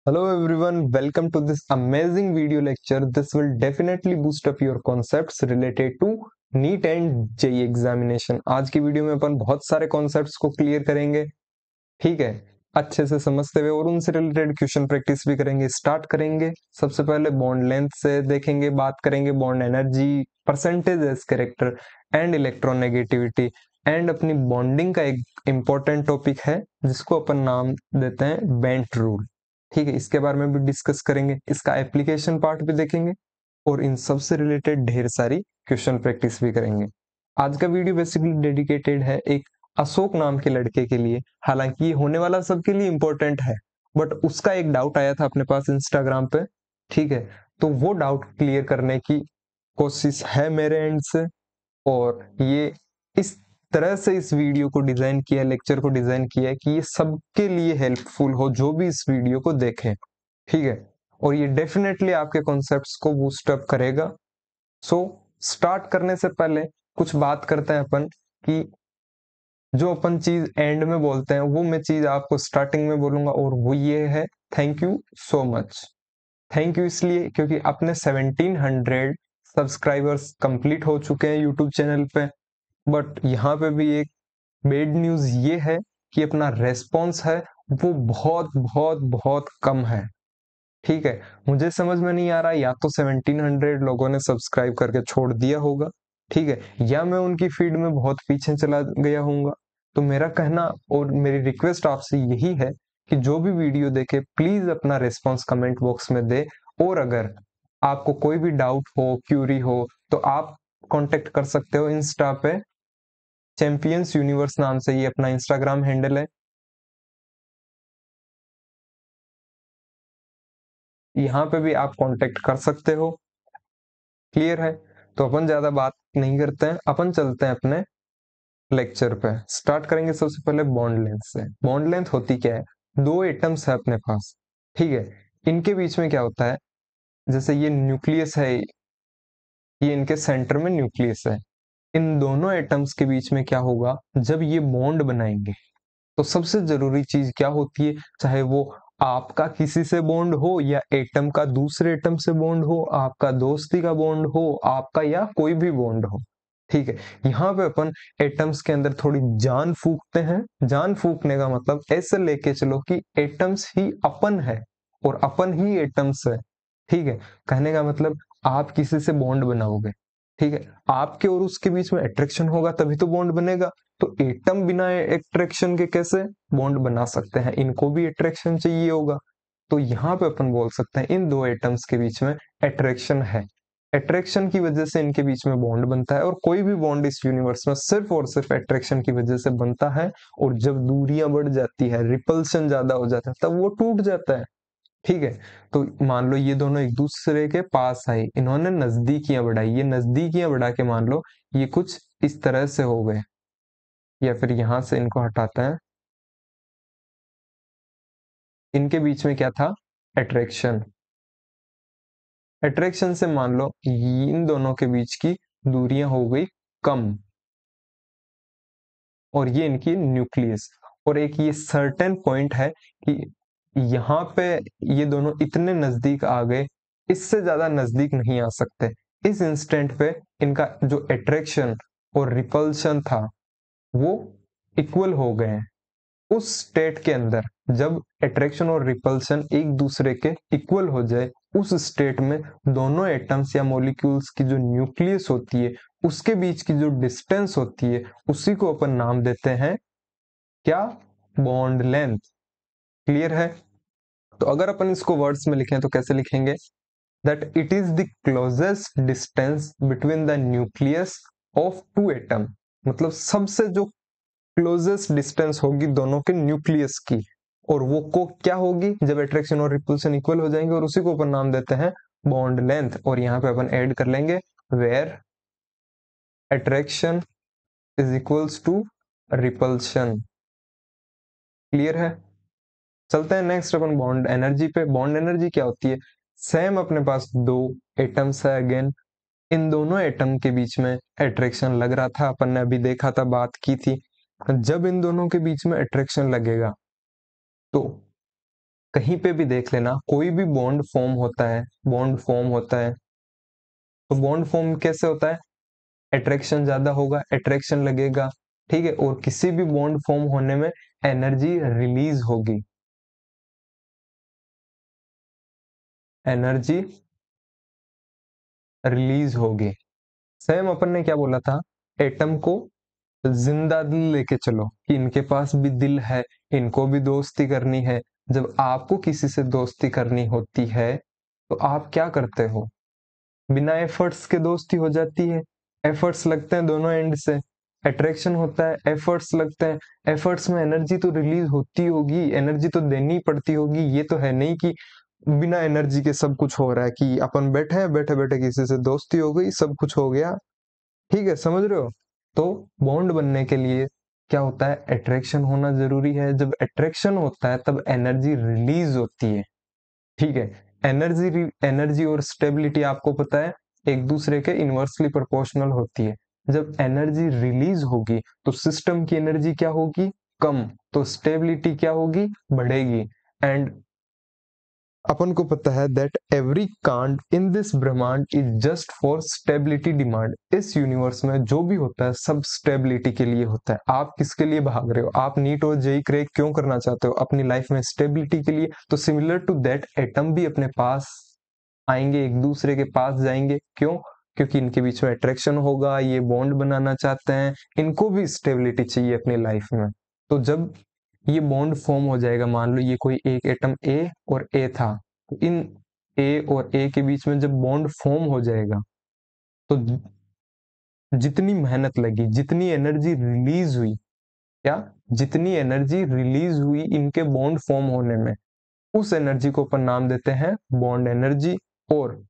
Hello everyone, welcome to this amazing video lecture. This will definitely boost up your concepts related to NEET and JEE examination. आज की video में अपन बहुत सारे concepts को clear करेंगे, ठीक है, अच्छे से समझते हुए, और उनसे रिलेटेड क्वेश्चन प्रैक्टिस भी करेंगे। स्टार्ट करेंगे सबसे पहले बॉन्ड लेंथ से, देखेंगे, बात करेंगे bond energy, percentage s character and electronegativity. And अपनी बॉन्डिंग का एक इंपॉर्टेंट टॉपिक है जिसको अपन नाम देते हैं बेंट रूल, ठीक है, इसके बारे में भी डिस्कस करेंगे, इसका एप्लीकेशन पार्ट भी देखेंगे और इन सब से रिलेटेड ढेर सारी क्वेश्चन प्रैक्टिस भी करेंगे। आज का वीडियो बेसिकली डेडिकेटेड है एक अशोक नाम के लड़के के लिए। हालांकि ये होने वाला सबके लिए इंपॉर्टेंट है, बट उसका एक डाउट आया था अपने पास इंस्टाग्राम पे, ठीक है, तो वो डाउट क्लियर करने की कोशिश है मेरे एंड से। और ये इस तरह से इस वीडियो को डिजाइन किया, लेक्चर को डिजाइन किया है कि ये सबके लिए हेल्पफुल हो जो भी इस वीडियो को देखें, ठीक है, और ये डेफिनेटली आपके कॉन्सेप्ट्स को बूस्ट अप करेगा। सो स्टार्ट करने से पहले कुछ बात करते हैं अपन कि जो अपन चीज एंड में बोलते हैं वो मैं चीज आपको स्टार्टिंग में बोलूंगा, और वो ये है, thank you so much. Thank you इसलिए क्योंकि अपने 1700 सब्सक्राइबर्स कंप्लीट हो चुके हैं यूट्यूब चैनल पे, बट यहाँ पे भी एक बैड न्यूज ये है कि अपना रेस्पॉन्स है वो बहुत बहुत बहुत कम है, ठीक है। मुझे समझ में नहीं आ रहा, या तो 1700 लोगों ने सब्सक्राइब करके छोड़ दिया होगा, ठीक है, या मैं उनकी फीड में बहुत पीछे चला गया हूँगा। तो मेरा कहना और मेरी रिक्वेस्ट आपसे यही है कि जो भी वीडियो देखे प्लीज अपना रेस्पॉन्स कमेंट बॉक्स में दे, और अगर आपको कोई भी डाउट हो, क्यूरी हो, तो आप कांटेक्ट कर सकते हो इंस्टा पे, चैंपियंस यूनिवर्स नाम से ये अपना इंस्टाग्राम हैंडल है। यहाँ पे भी आप कांटेक्ट कर सकते हो, क्लियर है। तो अपन ज्यादा बात नहीं करते हैं, अपन चलते हैं अपने लेक्चर पे। स्टार्ट करेंगे सबसे पहले बॉन्ड लेंथ से। बॉन्ड लेंथ होती क्या है, दो एटम्स है अपने पास, ठीक है, इनके बीच में क्या होता है, जैसे ये न्यूक्लियस है, ये इनके सेंटर में न्यूक्लियस है, इन दोनों एटम्स के बीच में क्या होगा, जब ये बॉन्ड बनाएंगे तो सबसे जरूरी चीज क्या होती है, चाहे वो आपका किसी से बॉन्ड हो, या एटम का दूसरे एटम से बॉन्ड हो, आपका दोस्ती का बॉन्ड हो, आपका या कोई भी बॉन्ड हो, ठीक है। यहाँ पे अपन एटम्स के अंदर थोड़ी जान फूकते हैं। जान फूकने का मतलब ऐसे लेके चलो कि एटम्स ही अपन है और अपन ही एटम्स है, ठीक है। कहने का मतलब आप किसी से बॉन्ड बनाओगे, ठीक है, आपके और उसके बीच में अट्रैक्शन होगा तभी तो बॉन्ड बनेगा। तो एटम बिना अट्रैक्शन के कैसे बॉन्ड बना सकते हैं, इनको भी अट्रैक्शन चाहिए होगा। तो यहाँ पे अपन बोल सकते हैं इन दो एटम्स के बीच में अट्रैक्शन है, अट्रैक्शन की वजह से इनके बीच में बॉन्ड बनता है, और कोई भी बॉन्ड इस यूनिवर्स में सिर्फ और सिर्फ अट्रैक्शन की वजह से बनता है। और जब दूरियां बढ़ जाती है, रिपल्शन ज्यादा हो जाता है, तब वो टूट जाता है, ठीक है। तो मान लो ये दोनों एक दूसरे के पास आए, इन्होंने नजदीकियां बढ़ाई, ये नजदीकियां बढ़ा के मान लो ये कुछ इस तरह से हो गए, या फिर यहां से इनको हटाते हैं, इनके बीच में क्या था, अट्रैक्शन। अट्रैक्शन से मान लो इन दोनों के बीच की दूरियां हो गई कम, और ये इनकी न्यूक्लियस। और एक ये सर्टेन पॉइंट है कि यहाँ पे ये दोनों इतने नजदीक आ गए, इससे ज्यादा नजदीक नहीं आ सकते। इस इंस्टेंट पे इनका जो अट्रैक्शन और रिपल्शन था वो इक्वल हो गए हैं। उस स्टेट के अंदर जब अट्रैक्शन और रिपल्शन एक दूसरे के इक्वल हो जाए, उस स्टेट में दोनों एटम्स या मॉलिक्यूल्स की जो न्यूक्लियस होती है उसके बीच की जो डिस्टेंस होती है उसी को अपन नाम देते हैं क्या, बॉन्ड लेंथ, क्लियर है। तो अगर अपन इसको वर्ड्स में लिखें तो कैसे लिखेंगे, that it is the closest distance between the nucleus of two atom. मतलब सबसे जो क्लोजेस्ट डिस्टेंस होगी दोनों के न्यूक्लियस की, और वो को क्या होगी जब अट्रैक्शन और रिपल्शन इक्वल हो जाएंगे, और उसी को अपन नाम देते हैं बॉन्ड लेंथ। और यहाँ पे अपन ऐड कर लेंगे where attraction is equals to repulsion, clear है। चलते हैं नेक्स्ट अपन बॉन्ड एनर्जी पे। बॉन्ड एनर्जी क्या होती है, सेम अपने पास दो एटम्स है, अगेन इन दोनों एटम के बीच में अट्रैक्शन लग रहा था, अपन ने अभी देखा था, बात की थी। जब इन दोनों के बीच में अट्रैक्शन लगेगा तो कहीं पे भी देख लेना, कोई भी बॉन्ड फॉर्म होता है, बॉन्ड फॉर्म होता है, तो बॉन्ड फॉर्म कैसे होता है? अट्रैक्शन ज्यादा होगा, अट्रैक्शन लगेगा, ठीक है, और किसी भी बॉन्ड फॉर्म होने में एनर्जी रिलीज होगी, एनर्जी रिलीज होगी। सेम अपन ने क्या बोला था, एटम को जिंदा दिल लेके चलो कि इनके पास भी दिल है, इनको भी दोस्ती करनी है। जब आपको किसी से दोस्ती करनी होती है तो आप क्या करते हो? बिना एफर्ट्स के दोस्ती हो जाती है, एफर्ट्स लगते हैं दोनों एंड से, अट्रैक्शन होता है, एफर्ट्स लगते हैं, एफर्ट्स में एनर्जी तो रिलीज होती होगी, एनर्जी तो देनी पड़ती होगी। ये तो है नहीं कि बिना एनर्जी के सब कुछ हो रहा है, कि अपन बैठे हैं, बैठे बैठे किसी से दोस्ती हो गई, सब कुछ हो गया, ठीक है, समझ रहे हो? तो बॉन्ड बनने के लिए क्या होता है, अट्रैक्शन होना जरूरी है। जब अट्रैक्शन होता है तब एनर्जी रिलीज होती है, ठीक है। एनर्जी एनर्जी और स्टेबिलिटी आपको पता है एक दूसरे के इनवर्सली प्रोपोर्शनल होती है। जब एनर्जी रिलीज होगी तो सिस्टम की एनर्जी क्या होगी, कम, तो स्टेबिलिटी क्या होगी, बढ़ेगी। एंड अपन को पता है दैट एवरी कांड इन दिस ब्रह्मांड is just for stability demand. इस यूनिवर्स में जो भी होता है सब स्टेबिलिटी के लिए होता है। आप किसके लिए भाग रहे हो? आप नीट और जेई क्रैक क्यों करना चाहते हो? अपनी लाइफ में स्टेबिलिटी के लिए। तो सिमिलर टू दैट एटम भी अपने पास आएंगे, एक दूसरे के पास जाएंगे, क्यों? क्योंकि इनके बीच में अट्रैक्शन होगा, ये बॉन्ड बनाना चाहते हैं, इनको भी स्टेबिलिटी चाहिए अपनी लाइफ में। तो जब ये बॉन्ड फॉर्म हो जाएगा, मान लो ये कोई एक एटम ए और ए था, तो इन ए और ए के बीच में जब बॉन्ड फॉर्म हो जाएगा तो जितनी मेहनत लगी, जितनी एनर्जी रिलीज हुई, क्या, जितनी एनर्जी रिलीज हुई इनके बॉन्ड फॉर्म होने में, उस एनर्जी को अपन नाम देते हैं बॉन्ड एनर्जी। और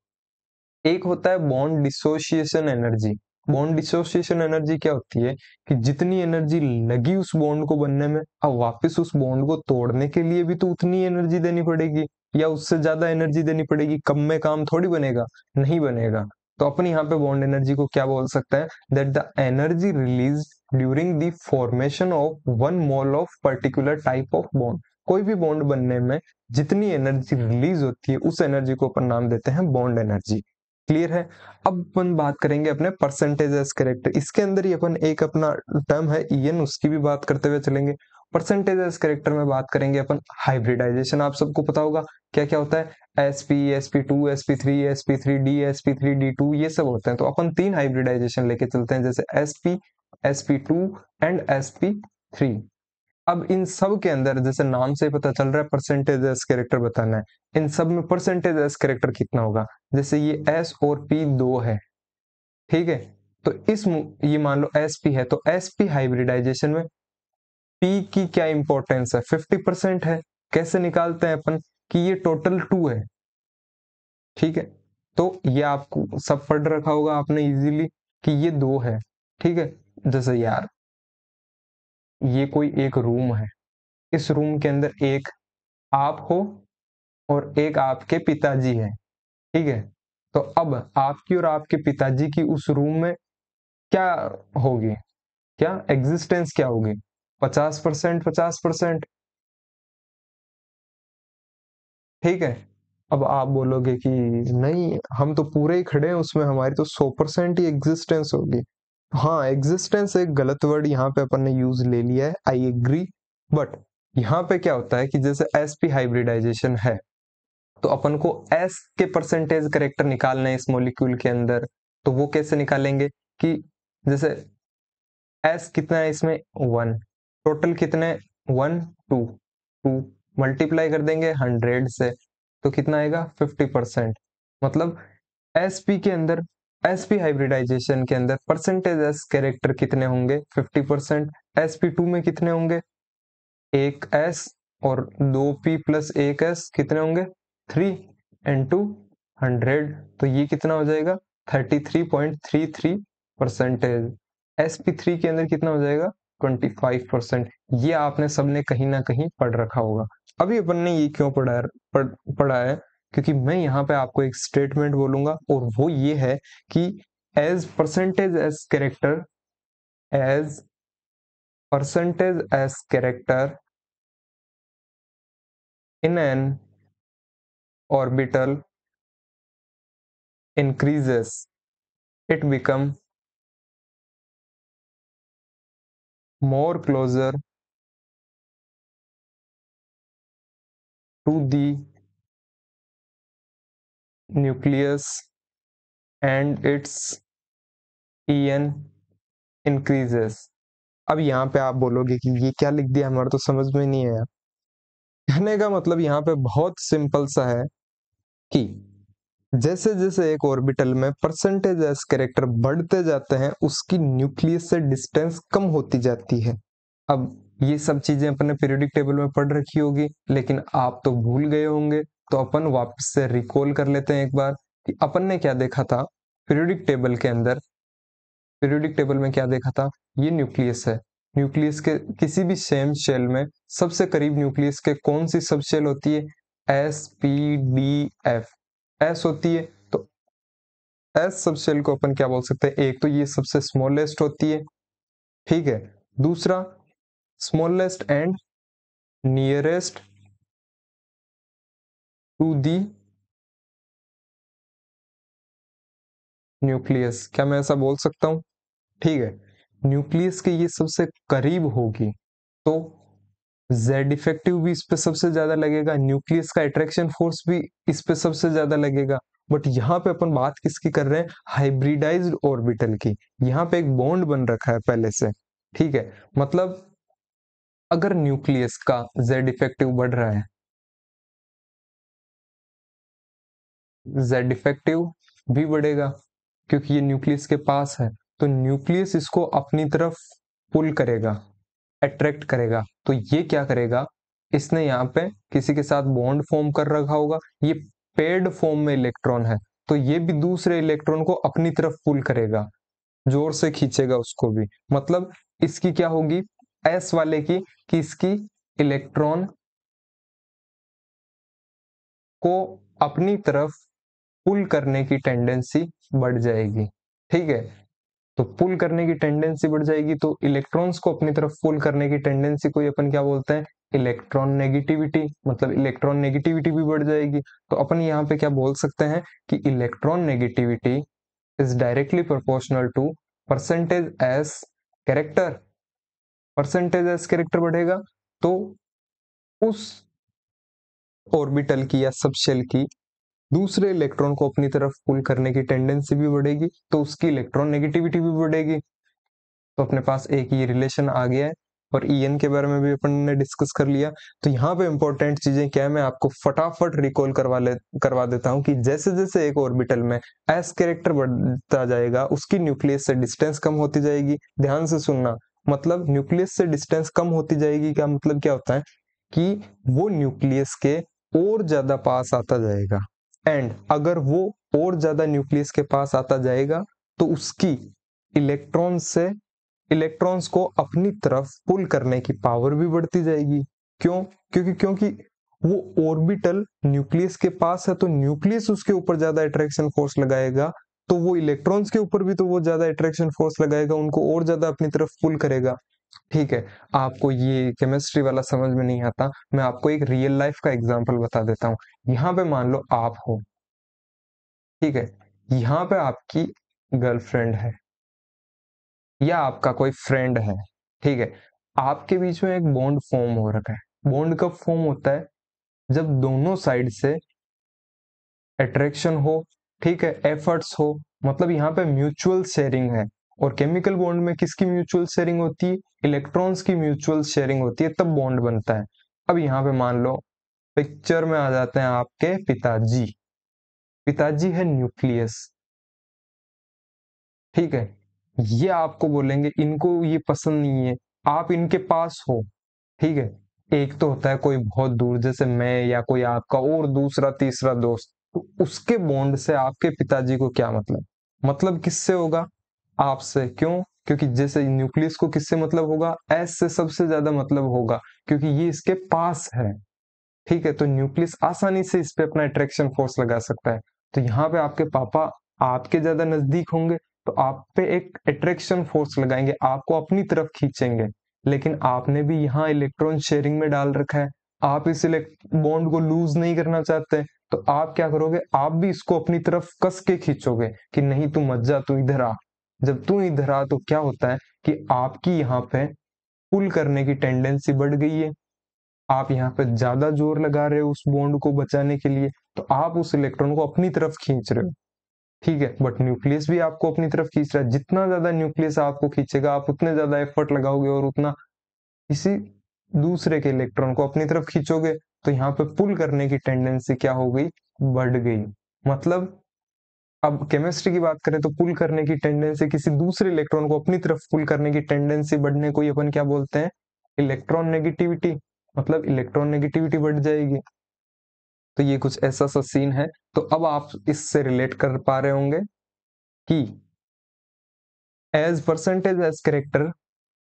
एक होता है bond dissociation energy. Bond dissociation energy क्या होती है कि जितनी एनर्जी लगी उस बॉन्ड को बनने में, अब वापस उस बॉन्ड को तोड़ने के लिए भी तो उतनी एनर्जी देनी पड़ेगी, या उससे ज्यादा एनर्जी देनी पड़ेगी। कम में काम थोड़ी बनेगा, नहीं बनेगा। तो अपन यहाँ पे बॉन्ड एनर्जी को क्या बोल सकते हैं, that the energy release during the formation of one mole of particular type of bond. कोई भी बॉन्ड बनने में जितनी एनर्जी रिलीज होती है उस एनर्जी को अपन नाम देते हैं बॉन्ड एनर्जी। क्लियर है? अब अपन बात करेंगे अपने परसेंटेज एज कैरेक्टर। इसके अंदर ही अपन एक अपना टर्म है ईएन, उसकी भी बात करते हुए चलेंगे। परसेंटेज एज कैरेक्टर में बात करेंगे अपन हाइब्रिडाइजेशन। आप सबको पता होगा क्या क्या होता है, sp sp2 sp3 sp3d sp3d2, ये सब होते हैं। तो अपन 3 हाइब्रिडाइजेशन लेके चलते हैं, जैसे sp sp2 एंड sp3। अब इन सब के अंदर जैसे नाम से पता चल रहा है परसेंटेज एस कैरेक्टर बताना है, इन सब में परसेंटेज एस कैरेक्टर कितना होगा? जैसे ये एस और पी दो है, ठीक है, तो ये मान लो एस पी है, तो एस पी हाइब्रिडाइजेशन में पी की क्या इंपॉर्टेंस है, 50% है। कैसे निकालते हैं अपन कि ये टोटल 2 है, ठीक है। तो ये आपको सब पढ़ रखा होगा आपने इजीली कि ये 2 है, ठीक है। जैसे यार ये कोई एक रूम है, इस रूम के अंदर एक आप हो और एक आपके पिताजी है, ठीक है। तो अब आपकी और आपके पिताजी की उस रूम में क्या होगी, क्या एग्जिस्टेंस क्या होगी? 50%, 50%, ठीक है। अब आप बोलोगे कि नहीं, हम तो पूरे ही खड़े हैं उसमें, हमारी तो 100% ही एग्जिस्टेंस होगी। हाँ, एग्जिस्टेंस एक गलत वर्ड यहाँ पे अपन ने यूज ले लिया है, आई एग्री। बट यहाँ पे क्या होता है कि जैसे एसपी हाइब्रिडाइजेशन है, तो अपन को एस के परसेंटेज करेक्टर निकालना है इस मॉलिक्यूल के अंदर। तो वो कैसे निकालेंगे कि जैसे एस कितना है इसमें, 1, टोटल कितने, 1 2, 2 मल्टीप्लाई कर देंगे 100 से, तो कितना आएगा, 50%। मतलब एसपी के अंदर, एसपी हाइब्रिडाइजेशन के अंदर परसेंटेज एस कैरेक्टर कितने होंगे, 50%। sp2 में कितने होंगे, एक एस और 2p प्लस एक एस कितने होंगे, 3 इंटू 100, तो ये कितना हो जाएगा, 33.33%। sp3 के अंदर कितना हो जाएगा, 25%। ये आपने सबने कहीं ना कहीं पढ़ रखा होगा। अभी अपन ने ये क्यों पढ़ा है, क्योंकि मैं यहाँ पे आपको एक स्टेटमेंट बोलूंगा और वो ये है कि as percentage s character, as percentage s character in an orbital increases, it become more closer to the nucleus and its En increases। अब यहाँ पे आप बोलोगे कि ये क्या लिख दिया, हमारे तो समझ में नहीं आया। कहने का मतलब यहाँ पे बहुत सिंपल सा है कि जैसे जैसे एक ऑर्बिटल में परसेंटेज एस कैरेक्टर बढ़ते जाते हैं, उसकी न्यूक्लियस से डिस्टेंस कम होती जाती है। अब ये सब चीजें अपन ने पीरियोडिक टेबल में पढ़ रखी होगी, लेकिन आप तो भूल गए होंगे, तो अपन वापस से रिकॉल कर लेते हैं एक बार कि अपन ने क्या देखा था पीरियोडिक टेबल के अंदर। पीरियोडिक टेबल में क्या देखा था, ये न्यूक्लियस है। न्यूक्लियस के किसी भी सेम शेल में सबसे करीब न्यूक्लियस के कौन सी सब शेल होती है, S P D F S होती है। तो एस सब शेल को अपन क्या बोल सकते हैं, एक तो ये सबसे स्मॉलेस्ट होती है, ठीक है। दूसरा smallest and nearest to the nucleus, क्या मैं ऐसा बोल सकता हूं, ठीक है। न्यूक्लियस के ये सबसे करीब होगी तो जेड इफेक्टिव भी इस पे सबसे ज्यादा लगेगा, न्यूक्लियस का अट्रैक्शन फोर्स भी इस पे सबसे ज्यादा लगेगा। बट यहाँ पे अपन बात किसकी कर रहे हैं, हाइब्रिडाइज्ड ऑर्बिटल की। यहाँ पे एक बॉन्ड बन रखा है पहले से, ठीक है। मतलब अगर न्यूक्लियस का जेड इफेक्टिव बढ़ रहा है, जेड इफेक्टिव भी बढ़ेगा क्योंकि ये न्यूक्लियस के पास है, तो न्यूक्लियस इसको अपनी तरफ पुल करेगा, अट्रैक्ट करेगा। तो ये क्या करेगा, इसने यहाँ पे किसी के साथ बॉन्ड फॉर्म कर रखा होगा, ये पेड फॉर्म में इलेक्ट्रॉन है, तो ये भी दूसरे इलेक्ट्रॉन को अपनी तरफ पुल करेगा, जोर से खींचेगा उसको भी। मतलब इसकी क्या होगी, एस वाले की, कि इसकी इलेक्ट्रॉन को अपनी तरफ पुल करने की टेंडेंसी बढ़ जाएगी, ठीक है। तो पुल करने की टेंडेंसी बढ़ जाएगी, तो इलेक्ट्रॉन्स को अपनी तरफ पुल करने की टेंडेंसी को अपन क्या बोलते हैं, इलेक्ट्रॉन नेगेटिविटी। मतलब इलेक्ट्रॉन नेगेटिविटी भी बढ़ जाएगी, तो अपन यहाँ पे क्या बोल सकते हैं कि electronegativity is directly proportional to percentage s character. Percentage s character बढ़ेगा तो उस ऑर्बिटल की या सबशेल की दूसरे इलेक्ट्रॉन को अपनी तरफ पुल करने की टेंडेंसी भी बढ़ेगी, तो उसकी इलेक्ट्रॉन नेगेटिविटी भी बढ़ेगी। तो अपने पास एक ये रिलेशन आ गया है, और ईएन के बारे में भी अपन ने डिस्कस कर लिया। तो यहाँ पे इंपॉर्टेंट चीजें क्या है, मैं आपको फटाफट रिकॉल करवा देता हूँ कि जैसे जैसे एक ऑर्बिटल में एस कैरेक्टर बढ़ता जाएगा, उसकी न्यूक्लियस से डिस्टेंस कम होती जाएगी। ध्यान से सुनना, मतलब न्यूक्लियस से डिस्टेंस कम होती जाएगी का मतलब क्या होता है कि वो न्यूक्लियस के और ज्यादा पास आता जाएगा। एंड अगर वो और ज्यादा न्यूक्लियस के पास आता जाएगा तो उसकी इलेक्ट्रॉन्स को अपनी तरफ पुल करने की पावर भी बढ़ती जाएगी। क्यों, क्योंकि वो ऑर्बिटल न्यूक्लियस के पास है, तो न्यूक्लियस उसके ऊपर ज्यादा अट्रैक्शन फोर्स लगाएगा, तो वो इलेक्ट्रॉन्स के ऊपर भी तो वो ज्यादा अट्रैक्शन फोर्स लगाएगा, उनको और ज्यादा अपनी तरफ पुल करेगा, ठीक है। आपको ये केमिस्ट्री वाला समझ में नहीं आता, मैं आपको एक रियल लाइफ का एग्जांपल बता देता हूँ। यहाँ पे मान लो आप हो, ठीक है। यहाँ पे आपकी गर्लफ्रेंड है या आपका कोई फ्रेंड है, ठीक है। आपके बीच में एक बॉन्ड फॉर्म हो रखा है। बॉन्ड कब फॉर्म होता है, जब दोनों साइड से अट्रैक्शन हो, ठीक है, एफर्ट्स हो, मतलब यहाँ पे म्यूचुअल शेयरिंग है। और केमिकल बॉन्ड में किसकी म्यूचुअल शेयरिंग होती है, इलेक्ट्रॉन्स की म्यूचुअल शेयरिंग होती है, तब बॉन्ड बनता है। अब यहाँ पे मान लो पिक्चर में आ जाते हैं आपके पिताजी। पिताजी है न्यूक्लियस, ठीक है। ये आपको बोलेंगे इनको ये पसंद नहीं है, आप इनके पास हो, ठीक है। एक तो होता है कोई बहुत दूर, जैसे मैं या कोई आपका और दूसरा तीसरा दोस्त, तो उसके बॉन्ड से आपके पिताजी को क्या मतलब, मतलब किससे होगा, आपसे। क्यों, क्योंकि जैसे न्यूक्लियस को किससे मतलब होगा, एस से सबसे ज्यादा मतलब होगा, क्योंकि ये इसके पास है, ठीक है। तो न्यूक्लियस आसानी से इस पे अपना अट्रैक्शन फोर्स लगा सकता है। तो यहाँ पे आपके पापा आपके ज्यादा नजदीक होंगे, तो आप पे एक अट्रैक्शन फोर्स लगाएंगे, आपको अपनी तरफ खींचेंगे। लेकिन आपने भी यहाँ इलेक्ट्रॉन शेयरिंग में डाल रखा है, आप इस बॉन्ड को लूज नहीं करना चाहते, तो आप क्या करोगे, आप भी इसको अपनी तरफ कस के खींचोगे कि नहीं तू मत जा, तू इधर आ। जब तू इधर आ तो क्या होता है कि आपकी यहाँ पे पुल करने की टेंडेंसी बढ़ गई है, आप यहाँ पे ज्यादा जोर लगा रहे हो उस बॉन्ड को बचाने के लिए, तो आप उस इलेक्ट्रॉन को अपनी तरफ खींच रहे हो। ठीक है, बट न्यूक्लियस भी आपको अपनी तरफ खींच रहा है। जितना ज्यादा न्यूक्लियस आपको खींचेगा, आप उतने ज्यादा एफर्ट लगाओगे और उतना किसी दूसरे के इलेक्ट्रॉन को अपनी तरफ खींचोगे, तो यहाँ पे पुल करने की टेंडेंसी क्या हो गई, बढ़ गई। मतलब अब केमिस्ट्री की बात करें तो पुल करने की टेंडेंसी, किसी दूसरे इलेक्ट्रॉन को अपनी तरफ पुल करने की टेंडेंसी बढ़ने को ही अपन क्या बोलते हैं, इलेक्ट्रॉन नेगेटिविटी। मतलब इलेक्ट्रॉन नेगेटिविटी बढ़ जाएगी। तो ये कुछ ऐसा सा सीन है। तो अब आप इससे रिलेट कर पा रहे होंगे कि as percentage s character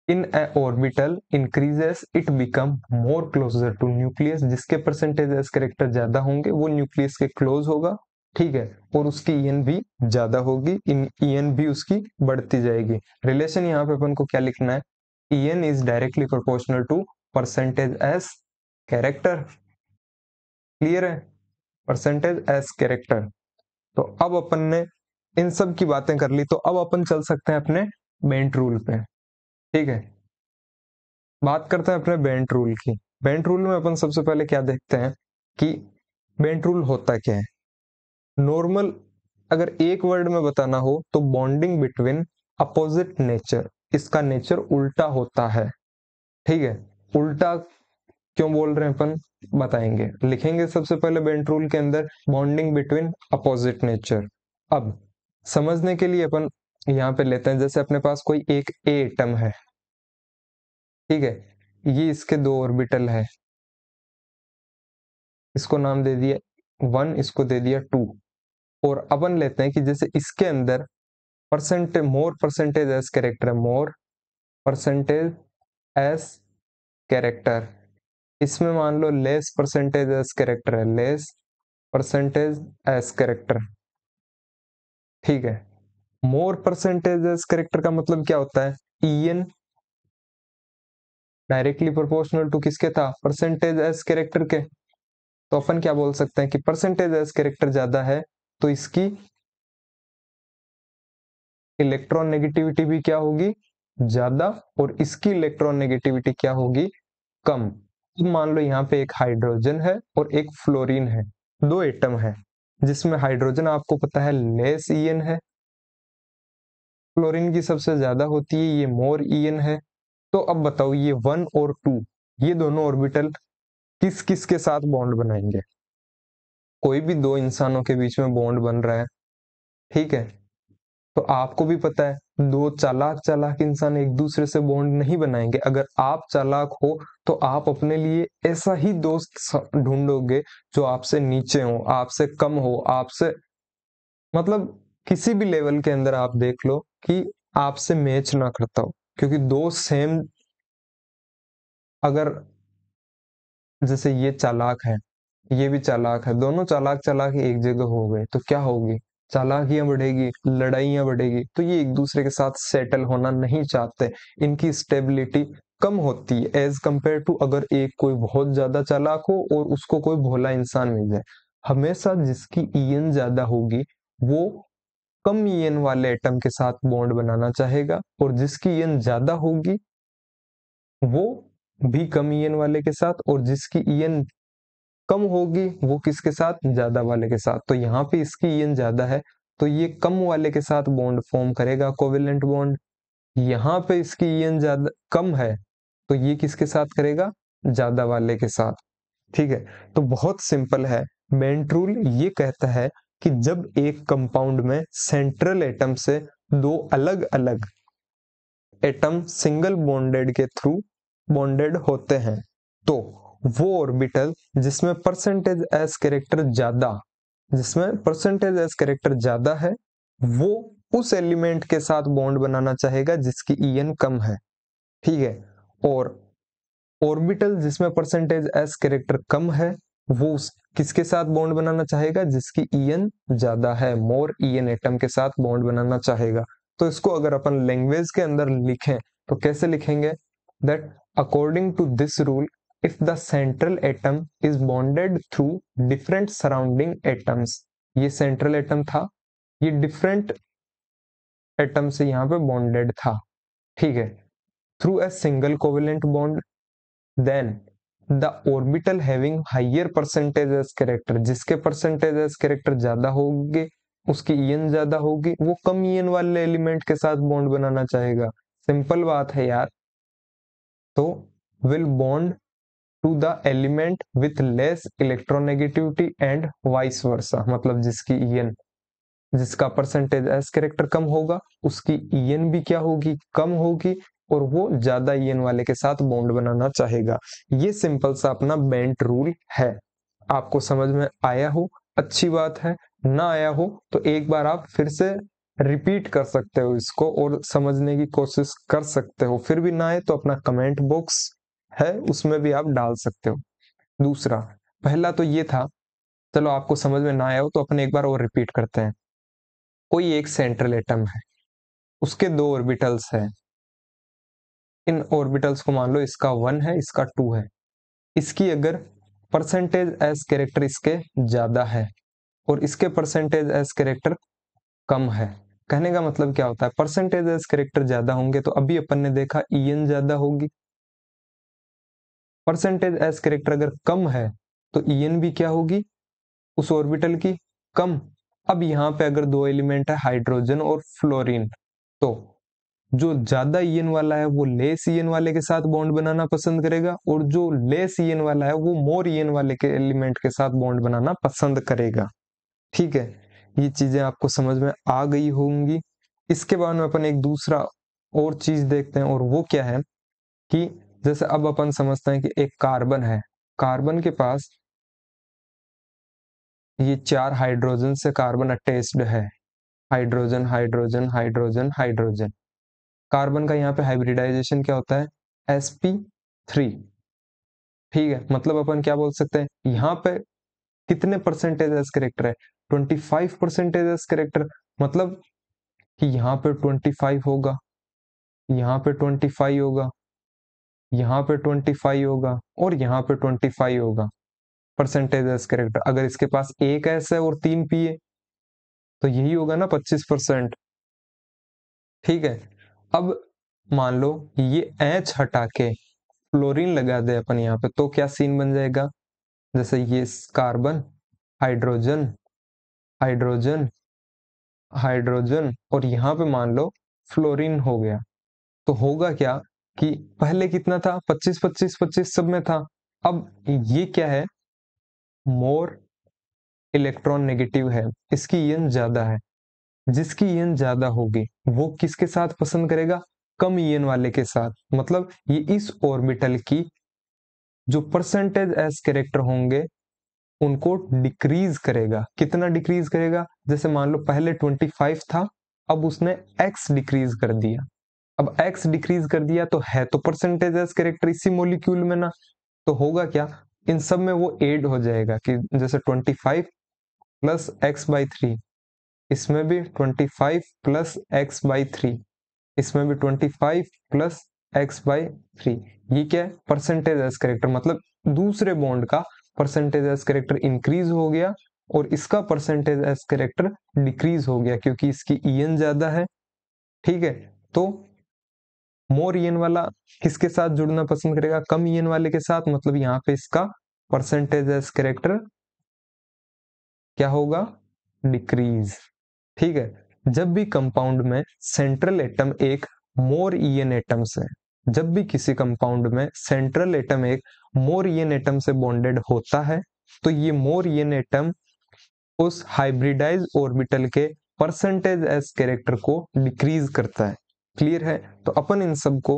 in a orbital increases it become more closer to nucleus. जिसके परसेंटेज एज कैरेक्टर ज्यादा होंगे वो न्यूक्लियस के क्लोज होगा। ठीक है, और उसकी ईएन भी ज्यादा होगी, इन ईएन भी उसकी बढ़ती जाएगी। रिलेशन यहाँ पे अपन को क्या लिखना है, EN is directly proportional to percentage s character. Clear है, परसेंटेज एज कैरेक्टर। तो अब अपन ने इन सब की बातें कर ली, तो अब अपन चल सकते हैं अपने बेंट रूल पे। ठीक है, बात करते हैं अपने बेंट रूल की। बेंट रूल में अपन सबसे पहले क्या देखते हैं कि बेंट रूल होता क्या है। नॉर्मल अगर एक वर्ड में बताना हो तो बॉन्डिंग बिटवीन अपोजिट नेचर, इसका नेचर उल्टा होता है। ठीक है, उल्टा क्यों बोल रहे हैं अपन बताएंगे, लिखेंगे सबसे पहले बेंट रूल के अंदर बॉन्डिंग बिटवीन अपोजिट नेचर। अब समझने के लिए अपन यहाँ पे लेते हैं, जैसे अपने पास कोई एक ए एटम है। ठीक है, ये इसके दो ऑर्बिटल है, इसको नाम दे दिया 1, इसको दे दिया 2। और अपन लेते हैं कि जैसे इसके अंदर परसेंटेज, मोर परसेंटेज एस कैरेक्टर है, मोर परसेंटेज एस कैरेक्टर। इसमें मान लो लेस परसेंटेज एस कैरेक्टर है, लेस परसेंटेज एस कैरेक्टर। ठीक है, मोर परसेंटेज एस कैरेक्टर का मतलब क्या होता है, ईएन डायरेक्टली प्रोपोर्शनल टू किसके था, परसेंटेज एस कैरेक्टर के। तो अपन क्या बोल सकते हैं कि परसेंटेज एस कैरेक्टर ज्यादा है तो इसकी इलेक्ट्रॉन नेगेटिविटी भी क्या होगी, ज्यादा, और इसकी इलेक्ट्रॉन नेगेटिविटी क्या होगी, कम। अब मान लो यहाँ पे एक हाइड्रोजन है और एक फ्लोरीन है, दो एटम है, जिसमें हाइड्रोजन आपको पता है लेस ईएन है, फ्लोरीन की सबसे ज्यादा होती है, ये मोर ईएन है। तो अब बताओ ये 1 और 2, ये दोनों ऑर्बिटल किस किस के साथ बॉन्ड बनाएंगे, कोई भी दो इंसानों के बीच में बॉन्ड बन रहा है। ठीक है, तो आपको भी पता है दो चालाक चालाक इंसान एक दूसरे से बॉन्ड नहीं बनाएंगे। अगर आप चालाक हो तो आप अपने लिए ऐसा ही दोस्त ढूंढोगे जो आपसे नीचे हो, आपसे कम हो, आपसे मतलब किसी भी लेवल के अंदर आप देख लो कि आपसे मैच ना करता हो। क्योंकि दो सेम, अगर जैसे ये चालाक है, ये भी चालाक है, दोनों चालाक चालाक एक जगह हो गए तो क्या होगी, चालाकियां बढ़ेगी, लड़ाइयां बढ़ेगी। तो ये एक दूसरे के साथ सेटल होना नहीं चाहते, इनकी स्टेबिलिटी कम होती है एज कंपेयर टू अगर एक कोई बहुत ज्यादा चालाक हो और उसको कोई भोला इंसान मिल जाए। हमेशा जिसकी ईएन ज्यादा होगी वो कम ईएन वाले एटम के साथ बॉन्ड बनाना चाहेगा, और जिसकी ईएन ज्यादा होगी वो भी कम ईएन वाले के साथ, और जिसकी ईएन कम होगी वो किसके साथ, ज्यादा वाले के साथ। तो यहाँ पे इसकी ईएन ज्यादा है तो ये कम वाले के साथ बॉन्ड फॉर्म करेगा, कोवेलेंट बॉन्ड। यहाँ पे इसकी ईएन ज्यादा कम है तो ये किसके साथ करेगा, ज्यादा वाले के साथ। ठीक है, तो बहुत सिंपल है। बेंट रूल ये कहता है कि जब एक कंपाउंड में सेंट्रल एटम से दो अलग अलग एटम सिंगल बॉन्डेड के थ्रू बॉन्डेड होते हैं, तो वो ऑर्बिटल जिसमें परसेंटेज एस कैरेक्टर ज्यादा, जिसमें परसेंटेज एस कैरेक्टर ज्यादा है, वो उस एलिमेंट के साथ बॉन्ड बनाना चाहेगा जिसकी ईएन कम है। ठीक है, और ऑर्बिटल जिसमें परसेंटेज एस कैरेक्टर कम है वो किसके साथ बॉन्ड बनाना चाहेगा, जिसकी ईएन ज्यादा है, मोर ईएन एटम के साथ बॉन्ड बनाना चाहेगा। तो इसको अगर अपन लैंग्वेज के अंदर लिखें तो कैसे लिखेंगे, that according to this rule if the central atom is bonded through different surrounding atoms। ये central atom था, ये different atom से यहाँ पे bonded था, ठीक है, through a single covalent bond, then the orbital having higher percentage as character, जिसके percentage as character ज्यादा होंगे, उसकी en ज्यादा होगी, वो कम en वाले एलिमेंट के साथ बॉन्ड बनाना चाहेगा। सिंपल बात है यार। तो will bond to the element with less electronegativity and vice versa, मतलब जिसकी en, जिसका परसेंटेज एस कैरेक्टर कम होगा उसकी en भी क्या होगी, कम होगी, और वो ज्यादा en वाले के साथ बॉन्ड बनाना चाहेगा। ये सिंपल सा अपना बेंट रूल है। आपको समझ में आया हो अच्छी बात है, ना आया हो तो एक बार आप फिर से रिपीट कर सकते हो इसको और समझने की कोशिश कर सकते हो। फिर भी ना आए तो अपना कमेंट बॉक्स है उसमें भी आप डाल सकते हो। दूसरा, पहला तो ये था, चलो आपको समझ में ना आया हो तो अपन एक बार और रिपीट करते हैं। कोई एक सेंट्रल एटम है, उसके दो ऑर्बिटल्स हैं, इन ऑर्बिटल्स को मान लो इसका 1 है इसका 2 है। इसकी अगर परसेंटेज एज कैरेक्टर इसके ज्यादा है और इसके परसेंटेज एज कैरेक्टर कम है, कहने का मतलब क्या होता है, परसेंटेज एज कैरेक्टर ज्यादा होंगे तो अभी अपन ने देखा en ज्यादा होगी, परसेंटेज एज कैरेक्टर अगर कम है तो en भी क्या होगी उस ऑर्बिटल की, कम। अब यहाँ पे अगर दो एलिमेंट है हाइड्रोजन और फ्लोरीन, तो जो ज्यादा en वाला है वो लेस en वाले के साथ बॉन्ड बनाना पसंद करेगा और जो लेस en वाला है वो मोर en वाले के एलिमेंट के साथ बॉन्ड बनाना पसंद करेगा। ठीक है, ये चीजें आपको समझ में आ गई होंगी। इसके बाद में अपन एक दूसरा और चीज देखते हैं और वो क्या है कि जैसे अब अपन समझते हैं कि एक कार्बन है, कार्बन के पास ये 4 हाइड्रोजन से कार्बन अटैच्ड है, hydrogen hydrogen hydrogen hydrogen. Carbon का यहाँ पे हाइब्रिडाइजेशन क्या होता है, sp3। ठीक है, मतलब अपन क्या बोल सकते हैं, यहाँ पे कितने परसेंटेज एस करेक्टर है, 25% एस करेक्टर, मतलब कि यहाँ पे 25 होगा, यहाँ पे 25 होगा, यहाँ पे 25 होगा और यहाँ पे 25 होगा परसेंटेज एस करेक्टर। अगर इसके पास एक एस है और 3 पी है तो यही होगा ना 25%। ठीक है, अब मान लो ये एच हटा के फ्लोरीन लगा दे अपन यहाँ पे तो क्या सीन बन जाएगा, जैसे ये कार्बन हाइड्रोजन हाइड्रोजन हाइड्रोजन और यहाँ पे मान लो फ्लोरीन हो गया, तो होगा क्या कि पहले कितना था, 25 25 25 सब में था, अब ये क्या है, मोर इलेक्ट्रॉन नेगेटिव है, इसकी en ज्यादा है, जिसकी en ज्यादा होगी वो किसके साथ पसंद करेगा, कम en वाले के साथ। मतलब ये इस ऑर्बिटल की जो परसेंटेज एस कैरेक्टर होंगे उनको डिक्रीज करेगा। कितना डिक्रीज करेगा, जैसे मान लो पहले 25 था, अब उसने x डिक्रीज कर दिया। अब x डिक्रीज कर दिया तो है तो परसेंटेज एस कैरेक्टर इसी मॉलिक्यूल में ना, तो होगा क्या, इन सब में वो ऐड हो जाएगा कि जैसे 25 प्लस x/3, इसमें भी 25 प्लस x/3, इसमें भी 25 प्लस x/3। ये क्या है, परसेंटेज एस कैरेक्टर, मतलब दूसरे बॉन्ड का परसेंटेज एस कैरेक्टर इंक्रीज हो गया और इसका परसेंटेज एस कैरेक्टर डिक्रीज हो गया क्योंकि इसकी en ज्यादा है। ठीक है, तो मोर en वाला किसके साथ जुड़ना पसंद करेगा, कम en वाले के साथ, मतलब यहाँ पे इसका परसेंटेज एस कैरेक्टर क्या होगा, डिक्रीज। ठीक है, जब भी कंपाउंड में सेंट्रल एटम एक मोर en एटम से, जब भी किसी कंपाउंड में सेंट्रल एटम एक मोर en एटम से बॉन्डेड होता है तो ये मोर en एटम उस हाइब्रिडाइज ऑर्बिटल के परसेंटेज एस कैरेक्टर को डिक्रीज करता है। क्लियर है, तो अपन इन सब को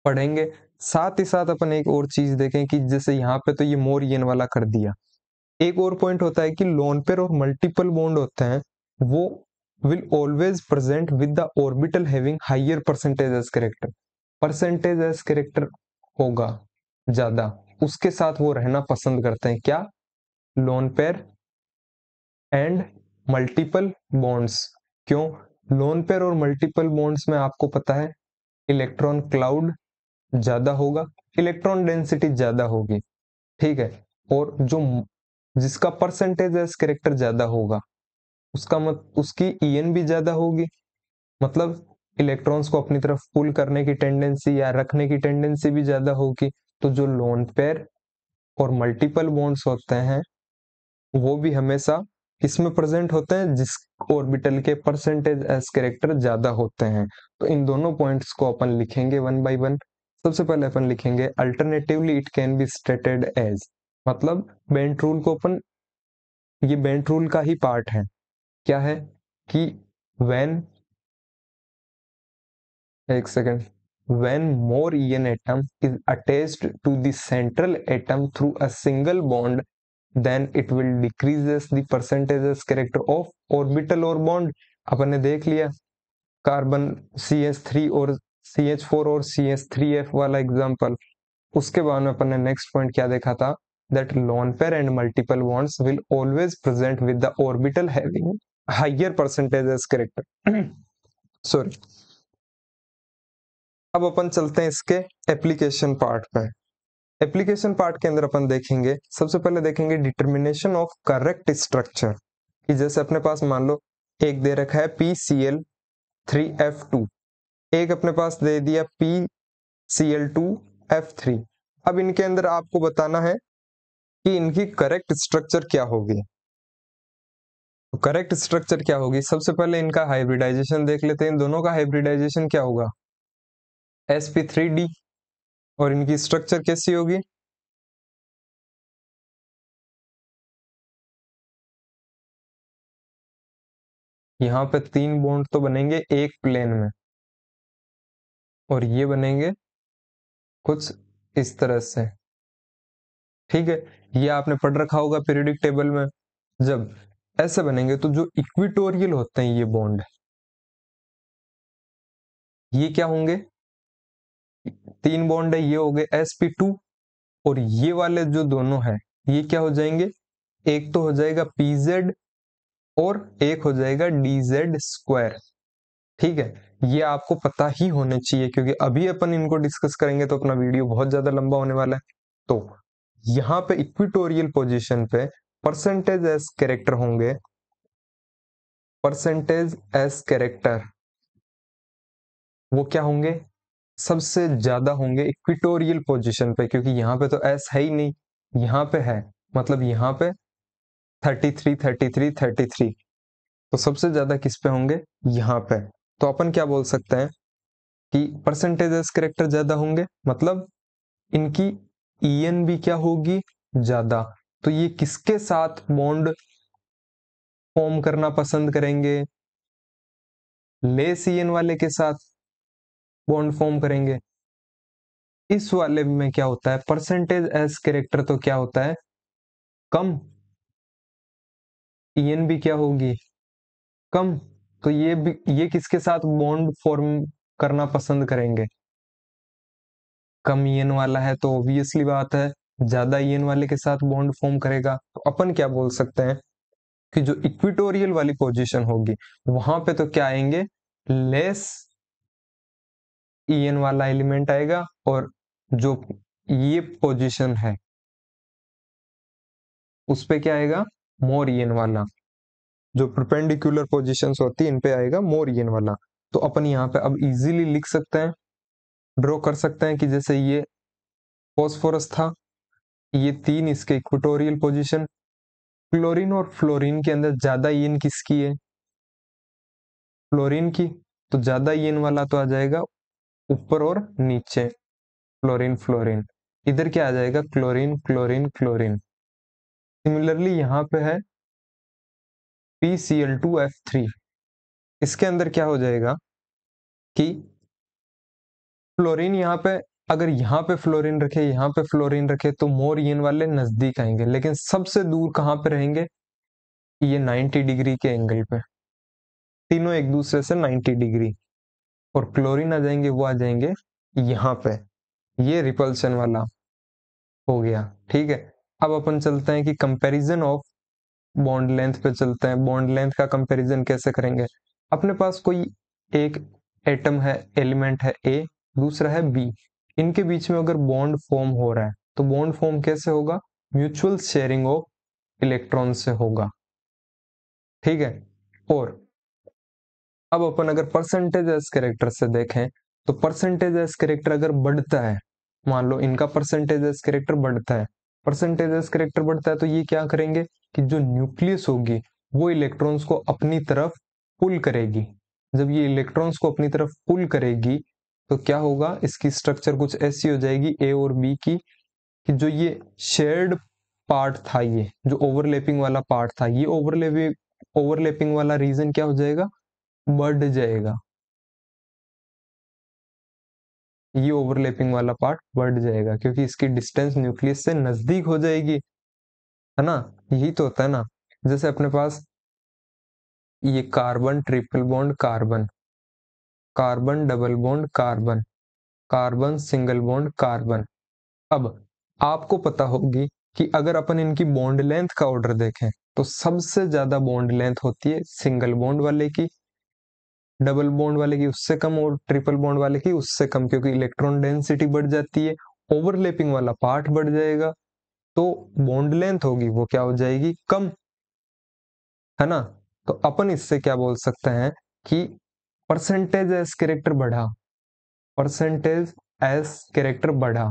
पढ़ेंगे। साथ ही साथ अपन एक और चीज देखें कि जैसे यहाँ पे तो ये मोर en वाला कर दिया, एक और पॉइंट होता है कि लोन पेयर और मल्टीपल बॉन्ड होते हैं वो will always present with the orbital having higher percentage as character, percentage s character होगा ज्यादा, उसके साथ वो रहना पसंद करते हैं, क्या, lone pair and multiple bonds. क्यों, लोन पेयर और मल्टीपल बॉन्ड्स में आपको पता है इलेक्ट्रॉन क्लाउड ज्यादा होगा, इलेक्ट्रॉन डेंसिटी ज्यादा होगी, ठीक है। और जो जिसका परसेंटेज एस कैरेक्टर ज्यादा होगा उसकी ईएन भी ज्यादा होगी, मतलब इलेक्ट्रॉन्स को अपनी तरफ पुल करने की टेंडेंसी या रखने की टेंडेंसी भी ज्यादा होगी। तो जो लोन पेयर और मल्टीपल बॉन्ड्स होते हैं वो भी हमेशा किसमें प्रेजेंट होते हैं, जिस ऑर्बिटल के परसेंटेज एस कैरेक्टर ज्यादा होते हैं। तो इन दोनों पॉइंट्स को अपन लिखेंगे वन बाय वन। सबसे पहले अपन लिखेंगे alternatively it can be stated as, मतलब बेंट रूल को अपन, ये बेंट रूल का ही पार्ट है, क्या है कि व्हेन, एक second, when more En atom is attached to the central atom through a single bond, then it will decreases the percentages character of orbital or bond। अपन ने देख लिया कार्बन CH3 और CH4 और CH3F वाला example. उसके बाद में अपन ने नेक्स्ट पॉइंट क्या देखा था, that lone pair and multiple bonds will always present with the orbital having higher percentages character sorry. अब अपन चलते हैं इसके एप्लीकेशन पार्ट पे। एप्लीकेशन पार्ट के अंदर अपन देखेंगे, सबसे पहले देखेंगे डिटर्मिनेशन ऑफ करेक्ट स्ट्रक्चर, कि जैसे अपने पास मान लो एक दे रखा है PCl3F2, एक अपने पास दे दिया PCl2F3। अब इनके अंदर आपको बताना है कि इनकी करेक्ट स्ट्रक्चर क्या होगी। तो करेक्ट स्ट्रक्चर क्या होगी, सबसे पहले इनका हाइब्रिडाइजेशन देख लेते हैं। इन दोनों का हाइब्रिडाइजेशन क्या होगा, sp3d, और इनकी स्ट्रक्चर कैसी होगी, यहाँ पे 3 बॉन्ड तो बनेंगे एक प्लेन में, और ये बनेंगे कुछ इस तरह से, ठीक है। ये आपने पढ़ रखा होगा पीरियोडिक टेबल में। जब ऐसे बनेंगे तो जो इक्विटोरियल होते हैं ये बॉन्ड, ये क्या होंगे, 3 बॉन्ड है, ये हो गए sp2, और ये वाले जो दोनों है ये क्या हो जाएंगे, एक तो हो जाएगा pz और एक हो जाएगा dz², ठीक है। ये आपको पता ही होने चाहिए, क्योंकि अभी अपन इनको डिस्कस करेंगे तो अपना वीडियो बहुत ज्यादा लंबा होने वाला है। तो यहाँ पे इक्विटोरियल पोजीशन पे परसेंटेज एस कैरेक्टर होंगे, परसेंटेज एस कैरेक्टर वो क्या होंगे, सबसे ज्यादा होंगे इक्विटोरियल पोजीशन पे, क्योंकि यहाँ पे तो एस है ही नहीं, यहाँ पे है, मतलब यहाँ पे 33 33 33, तो सबसे ज्यादा किस पे होंगे, यहाँ पे। तो अपन क्या बोल सकते हैं कि परसेंटेजेस कैरेक्टर ज्यादा होंगे, मतलब इनकी ईएन भी क्या होगी, ज्यादा। तो ये किसके साथ बॉन्ड फॉर्म करना पसंद करेंगे, लेस ईएन वाले के साथ बॉन्ड फॉर्म करेंगे। इस वाले में क्या होता है, परसेंटेज एस कैरेक्टर तो क्या होता है, कम, ईएन भी क्या होगी, कम। तो ये भी, ये किसके साथ बॉन्ड फॉर्म करना पसंद करेंगे, कम ईएन वाला है तो ऑब्वियसली बात है ज्यादा ईएन वाले के साथ बॉन्ड फॉर्म करेगा। तो अपन क्या बोल सकते हैं कि जो इक्विटोरियल वाली पोजीशन होगी वहां पे तो क्या आएंगे, लेस ईएन वाला एलिमेंट आएगा, और जो ये पोजीशन है उस पे क्या आएगा, मोर ईएन वाला। जो परपेंडिकुलर पोजीशंस होती है इन पे आएगा मोर ईएन वाला। तो अपन यहाँ पे अब इजीली लिख सकते हैं, ड्रॉ कर सकते हैं कि जैसे ये फॉस्फोरस था, ये 3 इसके इक्वेटोरियल पोजीशन। क्लोरीन और फ्लोरीन के अंदर ज्यादा ईएन किसकी है, फ्लोरीन की, तो ज्यादा ईएन वाला तो आ जाएगा ऊपर और नीचे, फ्लोरीन फ्लोरीन। इधर क्या आ जाएगा, क्लोरीन क्लोरीन क्लोरीन। सिमिलरली यहाँ पे है PCl2F3, इसके अंदर क्या हो जाएगा कि फ्लोरीन यहाँ पे, अगर यहाँ पे फ्लोरीन रखे यहाँ पे फ्लोरीन रखे तो मोर ईएन वाले नजदीक आएंगे, लेकिन सबसे दूर कहाँ पे रहेंगे, ये 90 डिग्री के एंगल पे, तीनों एक दूसरे से 90 डिग्री। और क्लोरीन आ जाएंगे, वो आ जाएंगे यहाँ पे, ये रिपल्शन वाला हो गया, ठीक है। अब अपन चलते हैं कि कंपैरिजन ऑफ बॉन्ड लेंथ पे चलते हैं। बॉन्ड लेंथ का कंपैरिजन कैसे करेंगे, अपने पास कोई एक एटम है, एलिमेंट है ए, दूसरा है बी, इनके बीच में अगर बॉन्ड फॉर्म हो रहा है तो बॉन्ड फॉर्म कैसे होगा? म्यूचुअल शेयरिंग ऑफ इलेक्ट्रॉन से होगा, ठीक है। और अब अपन अगर परसेंटेज एज कैरेक्टर से देखें तो परसेंटेज एज कैरेक्टर अगर बढ़ता है, मान लो इनका परसेंटेज एज कैरेक्टर बढ़ता है, परसेंटेज एज कैरेक्टर बढ़ता है तो ये क्या करेंगे कि जो न्यूक्लियस होगी वो इलेक्ट्रॉन्स को अपनी तरफ पुल करेगी। जब ये इलेक्ट्रॉन्स को अपनी तरफ पुल करेगी तो क्या होगा, इसकी स्ट्रक्चर कुछ ऐसी हो जाएगी ए और बी की, कि जो ये शेयर्ड पार्ट था, ये जो ओवरलैपिंग वाला पार्ट था, ये ओवरलैपिंग वाला रीजन क्या हो जाएगा? बढ़ जाएगा। ये ओवरलैपिंग वाला पार्ट बढ़ जाएगा क्योंकि इसकी डिस्टेंस न्यूक्लियस से नजदीक हो जाएगी, है ना। यही तो होता है ना, जैसे अपने पास ये carbon triple bond carbon, carbon double bond carbon, carbon single bond carbon. अब आपको पता होगी कि अगर अपन इनकी बॉन्ड लेंथ का ऑर्डर देखें तो सबसे ज्यादा बॉन्ड लेंथ होती है सिंगल बॉन्ड वाले की, डबल बॉन्ड वाले की उससे कम और ट्रिपल बॉन्ड वाले की उससे कम, क्योंकि इलेक्ट्रॉन डेंसिटी बढ़ जाती है, ओवरलैपिंग वाला पार्ट बढ़ जाएगा, तो बॉन्ड लेंथ होगी वो क्या हो जाएगी? कम, है ना। तो अपन इससे क्या बोल सकते हैं कि परसेंटेज एज कैरेक्टर बढ़ा, परसेंटेज एज कैरेक्टर बढ़ा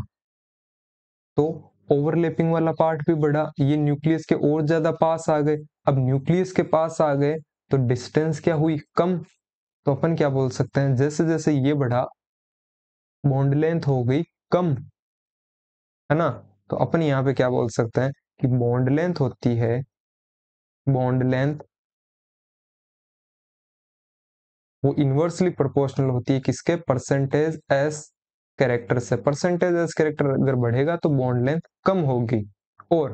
तो ओवरलैपिंग वाला पार्ट भी बढ़ा, ये न्यूक्लियस के और ज्यादा पास आ गए। अब न्यूक्लियस के पास आ गए तो डिस्टेंस क्या हुई? कम। तो अपन क्या बोल सकते हैं, जैसे जैसे ये बढ़ा बॉन्ड लेंथ हो गई कम, है ना। तो अपन यहाँ पे क्या बोल सकते हैं कि बॉन्ड लेंथ होती है, बॉन्ड लेंथ वो इनवर्सली प्रोपोर्शनल होती है किसके? परसेंटेज एस कैरेक्टर से। परसेंटेज एस कैरेक्टर अगर बढ़ेगा तो बॉन्ड लेंथ कम होगी, और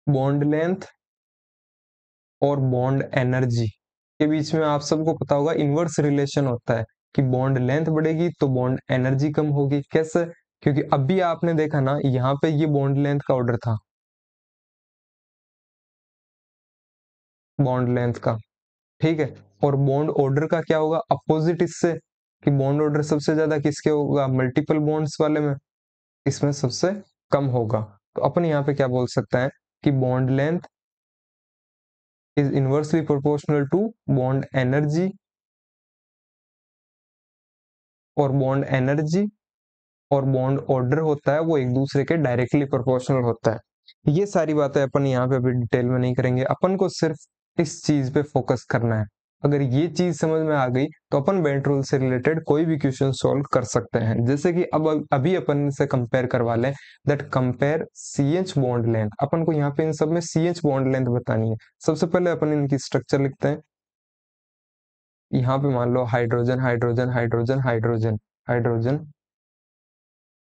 बॉन्ड लेंथ और बॉन्ड एनर्जी के बीच में आप सबको पता होगा इनवर्स रिलेशन होता है कि बॉन्ड लेंथ बढ़ेगी तो बॉन्ड एनर्जी कम होगी। कैसे? क्योंकि अभी आपने देखा ना, यहाँ पे ये बॉन्ड लेंथ का ऑर्डर था, बॉन्ड लेंथ का, ठीक है। और बॉन्ड ऑर्डर का क्या होगा अपोजिट इससे, कि बॉन्ड ऑर्डर सबसे ज्यादा किसके होगा? मल्टीपल बॉन्ड्स वाले में, इसमें सबसे कम होगा। तो अपन यहाँ पे क्या बोल सकते हैं कि bond length is inversely proportional to bond energy, और बॉन्ड एनर्जी और बॉन्ड ऑर्डर होता है वो एक दूसरे के डायरेक्टली प्रोपोर्शनल होता है। ये सारी बातें अपन यहाँ पे अभी डिटेल में नहीं करेंगे, अपन को सिर्फ इस चीज पे फोकस करना है। अगर ये चीज समझ में आ गई तो अपन बेंट रूल से रिलेटेड कोई भी क्वेश्चन सॉल्व कर सकते हैं। जैसे कि अब अभी अपन से कंपेयर करवा लें, that compare C H bond length. अपन को यहाँ पे इन सब में सी एच बॉन्ड लेंथ बतानी है। सबसे पहले अपन इनकी स्ट्रक्चर लिखते हैं। यहाँ पे मान लो hydrogen hydrogen hydrogen hydrogen hydrogen,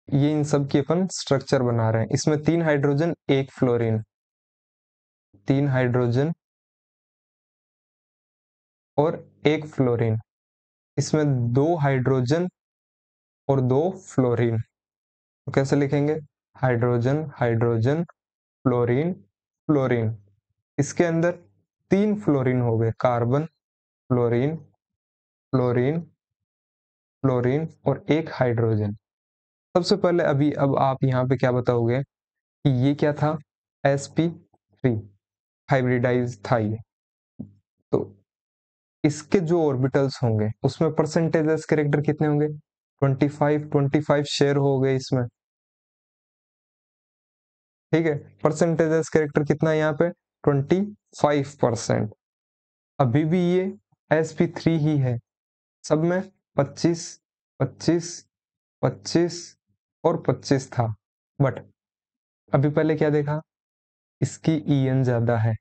ये इन सब की अपन स्ट्रक्चर बना रहे हैं। इसमें 3 हाइड्रोजन 1 फ्लोरीन, 3 हाइड्रोजन और 1 फ्लोरीन, इसमें 2 हाइड्रोजन और 2 फ्लोरीन। तो कैसे लिखेंगे? हाइड्रोजन हाइड्रोजन फ्लोरीन फ्लोरीन, इसके अंदर 3 फ्लोरीन हो गए, कार्बन फ्लोरीन फ्लोरीन फ्लोरीन और 1 हाइड्रोजन। सबसे पहले अभी अब आप यहाँ पे क्या बताओगे कि ये क्या था? sp3 हाइब्रिडाइज था ये। तो इसके जो ऑर्बिटल्स होंगे उसमें परसेंटेजेस कैरेक्टर कितने होंगे? 25 शेयर हो गए इसमें, ठीक है। परसेंटेजेस कैरेक्टर कितना है यहाँ पे? 25%। अभी भी ये sp3 ही है, सब में 25 25 25 और 25 था। बट अभी पहले क्या देखा? इसकी en ज्यादा है,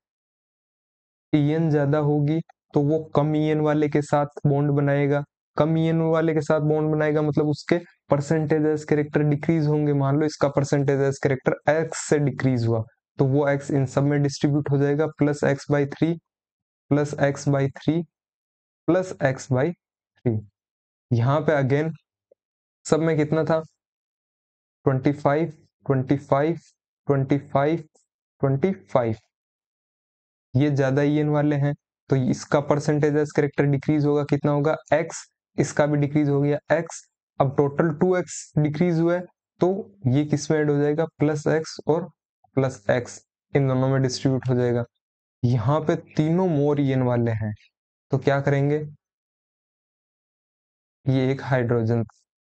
en ज्यादा होगी तो वो कम en वाले के साथ बॉन्ड बनाएगा, कम en वाले के साथ बॉन्ड बनाएगा मतलब उसके परसेंटेजेस कैरेक्टर डिक्रीज होंगे। मान लो इसका परसेंटेजेस कैरेक्टर x से डिक्रीज हुआ तो वो x इन सब में डिस्ट्रीब्यूट हो जाएगा, plus x by three plus x by three plus x by three. यहाँ पे अगेन सब में कितना था? 25 25 25 25, ये ज्यादा en वाले हैं तो इसका परसेंटेज कैरेक्टर डिक्रीज होगा, कितना होगा? x, इसका भी डिक्रीज हो गया x, अब टोटल 2x डिक्रीज हुआ है, तो ये किस में ऐड हो जाएगा, प्लस एक्स और प्लस एक्स इन दोनों में डिस्ट्रीब्यूट हो जाएगा। यहाँ पे तीनों मोर ईएन वाले हैं, तो क्या करेंगे, ये एक हाइड्रोजन,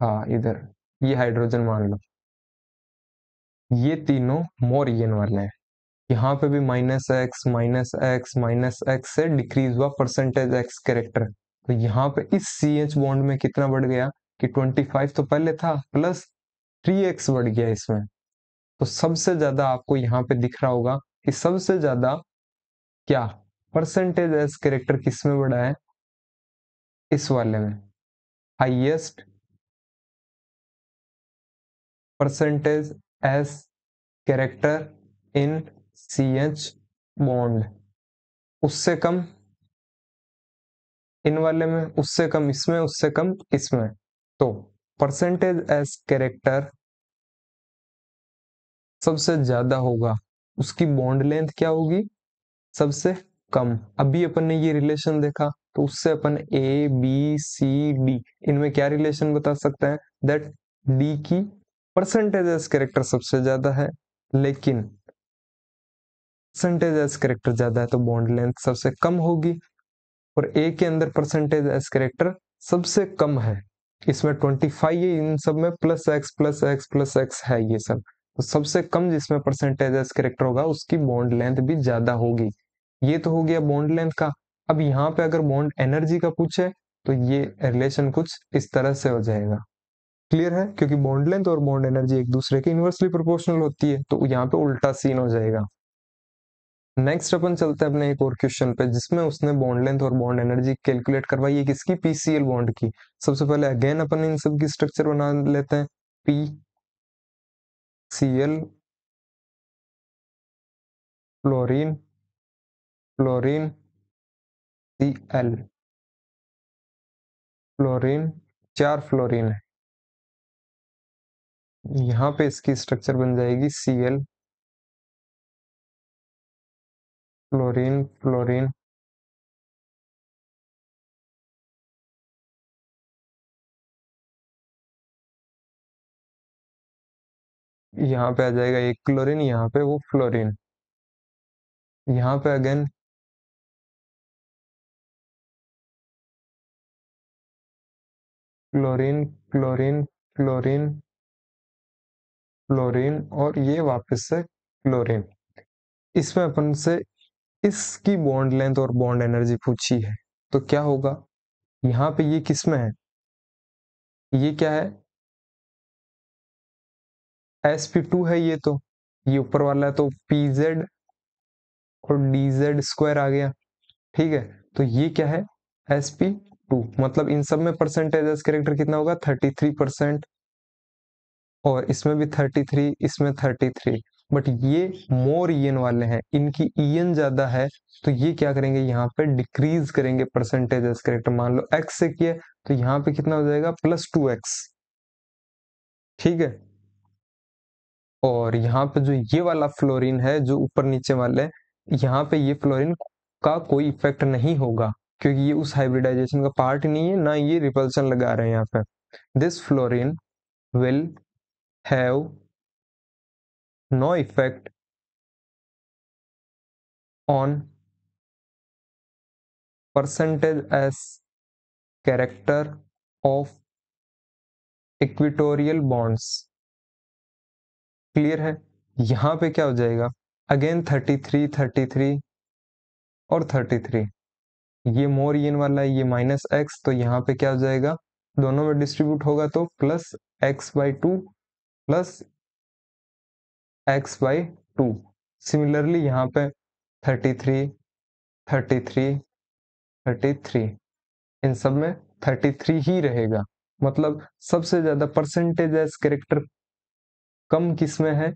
हाँ इधर ये हाइड्रोजन मान लो, ये तीनों मोर ईएन वाले हैं। यहाँ पे भी minus x minus x minus x से डिक्रीज हुआ परसेंटेज एक्स कैरेक्टर, तो यहाँ पे इस सी एच बॉन्ड में कितना बढ़ गया कि 25 तो पहले था प्लस 3x बढ़ गया इसमें। तो सबसे ज्यादा आपको यहाँ पे दिख रहा होगा कि सबसे ज्यादा क्या परसेंटेज एस कैरेक्टर किस में बढ़ा है, इस वाले में, highest percentage s character in C H bond, उससे कम इन वाले में, उससे कम इसमें, उससे कम इसमें। तो परसेंटेज एस कैरेक्टर सबसे ज्यादा होगा, उसकी बॉन्ड लेंथ क्या होगी, सबसे कम। अभी अपन ने ये रिलेशन देखा, तो उससे अपन ए बी सी डी इनमें क्या रिलेशन बता सकते हैं, दैट डी की परसेंटेज एस कैरेक्टर सबसे ज्यादा है, लेकिन परसेंटेज एस कैरेक्टर ज्यादा है तो बॉन्ड लेंथ सबसे कम होगी। और ए के अंदर परसेंटेज एस कैरेक्टर सबसे कम है, इसमें 25 है, इन सब में plus x plus x plus x है ये सब, तो सबसे कम जिसमें परसेंटेज एस कैरेक्टर होगा उसकी बॉन्ड लेंथ भी ज्यादा होगी। ये तो हो गया बॉन्ड लेंथ का। अब यहाँ पे अगर बॉन्ड एनर्जी का पूछे तो ये रिलेशन कुछ इस तरह से हो जाएगा, क्लियर है, क्योंकि बॉन्ड लेंथ और बॉन्ड एनर्जी एक दूसरे के इनवर्सली प्रोपोर्शनल होती है, तो यहाँ पे उल्टा सीन हो जाएगा। नेक्स्ट अपन चलते हैं अपने एक और क्वेश्चन पे, जिसमें उसने बॉन्ड लेंथ और बॉन्ड एनर्जी कैलकुलेट करवाई है, किसकी, पीसीएल बॉन्ड की। सबसे पहले अगेन अपन इन सब की स्ट्रक्चर बना लेते हैं, P C L fluorine fluorine C L fluorine, 4 fluorine है, यहाँ पे इसकी स्ट्रक्चर बन जाएगी सी एल फ्लोरीन फ्लोरीन, यहाँ पे आ जाएगा एक क्लोरीन, यहाँ पे वो फ्लोरीन, यहाँ पे again chlorine chlorine chlorine fluorine, और ये वापस से क्लोरीन। इसमें अपन से इसकी बॉन्ड लेंथ और बॉन्ड एनर्जी पूछी है, तो क्या होगा, यहाँ पे ये किस में है, ये क्या है, sp2 है ये, तो ये ऊपर वाला है, तो pz और dz स्क्वायर आ गया, ठीक है। तो ये क्या है, sp2, मतलब इन सब में परसेंटेज एस कैरेक्टर कितना होगा, 33%, और इसमें भी 33, इसमें 33, बट ये मोर ईएन वाले हैं, इनकी ईएन ज्यादा है, तो ये क्या करेंगे, यहाँ पे डिक्रीज करेंगे परसेंटेज एस कैरेक्टर। मान लो एक्स से किया, तो यहाँ पे कितना हो जाएगा, +2x, ठीक है। और यहाँ पे जो ये वाला फ्लोरीन है, जो ऊपर नीचे वाले, यहाँ पे ये फ्लोरीन का कोई इफेक्ट नहीं होगा, क्योंकि ये उस हाइब्रिडाइजेशन का पार्ट नहीं है, ना ये रिपल्शन लगा रहे हैं यहाँ पे। This fluorine will have no effect on percentage s character of equatorial bonds, clear है। यहाँ पे क्या हो जाएगा, अगेन 33 33 और 33, ये मोर ईएन वाला है, ये -x, तो यहाँ पे क्या हो जाएगा, दोनों में डिस्ट्रीब्यूट होगा तो +x/2 प्लस x/2। सिमिलरली यहाँ पे 33 33 33, इन सब में 33 ही रहेगा, मतलब सबसे ज्यादा परसेंटेज एस कैरेक्टर कम किसमें है,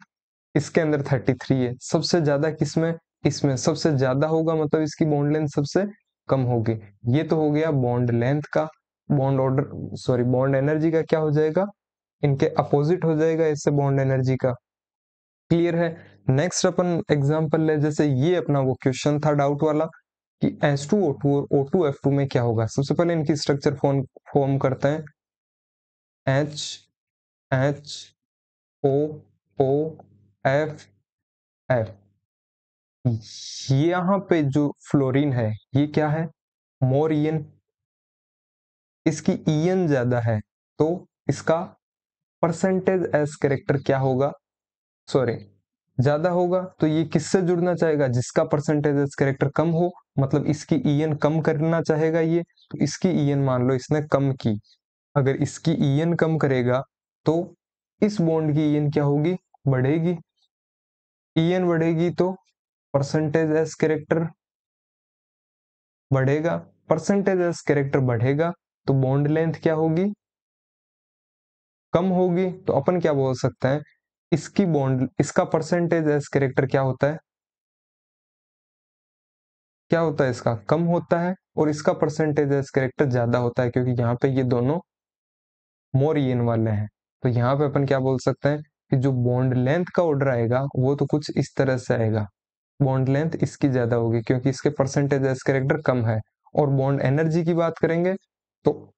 इसके अंदर 33 है, सबसे ज्यादा किसमें, इसमें सबसे ज्यादा होगा, मतलब इसकी बॉन्ड लेंथ सबसे कम होगी। ये तो हो गया बॉन्ड लेंथ का, bond order sorry bond energy का क्या हो जाएगा, इनके अपोजिट हो जाएगा इससे बॉन्ड एनर्जी का, क्लियर है। नेक्स्ट अपन एग्जांपल ले, जैसे ये अपना वो क्वेश्चन था डाउट वाला कि H2O2 और O2F2 में क्या होगा। सबसे पहले इनकी स्ट्रक्चर फॉर्म करते हैं, H H O O F F. यहाँ पे जो फ्लोरीन है ये क्या है, मोर ईएन, इसकी ईएन ज्यादा है तो इसका परसेंटेज एज कैरेक्टर क्या होगा, सॉरी ज्यादा होगा। तो ये किससे जुड़ना चाहेगा, जिसका परसेंटेज एज कैरेक्टर कम हो, मतलब इसकी ईएन कम करना चाहेगा ये, तो इसकी ईएन मान लो इसने कम की, अगर इसकी ईएन कम करेगा तो इस बॉन्ड की ईएन क्या होगी, बढ़ेगी। ईएन बढ़ेगी तो परसेंटेज एज कैरेक्टर बढ़ेगा, परसेंटेज एज कैरेक्टर बढ़ेगा तो बॉन्ड लेंथ क्या होगी, कम होगी। तो अपन क्या बोल सकते हैं, इसकी बॉन्ड, इसका परसेंटेज एज कैरेक्टर क्या होता है, क्या होता है इसका कम होता है, और इसका परसेंटेज एज कैरेक्टर ज्यादा होता है, क्योंकि यहाँ पे ये दोनों मोर ईएन वाले हैं। तो यहाँ पे अपन क्या बोल सकते हैं कि जो बॉन्ड लेंथ का ऑर्डर आएगा वो तो कुछ इस तरह से आएगा, बॉन्ड लेंथ इसकी ज्यादा होगी क्योंकि इसके परसेंटेज एज कैरेक्टर कम है। और बॉन्ड एनर्जी की बात करेंगे तो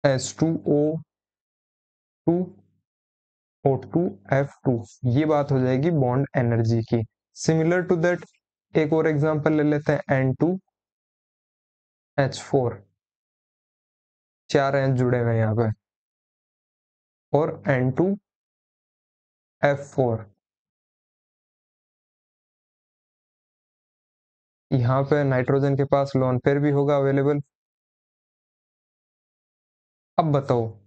H2O2 O2F2, ये बात हो जाएगी बॉन्ड एनर्जी की। सिमिलर टू दैट एक और एग्जांपल ले लेते हैं, N2H4, चार एन जुड़े हुए हैं यहाँ पे, और N2F4, यहाँ पे नाइट्रोजन के पास लोन पेयर भी होगा अवेलेबल। अब बताओ,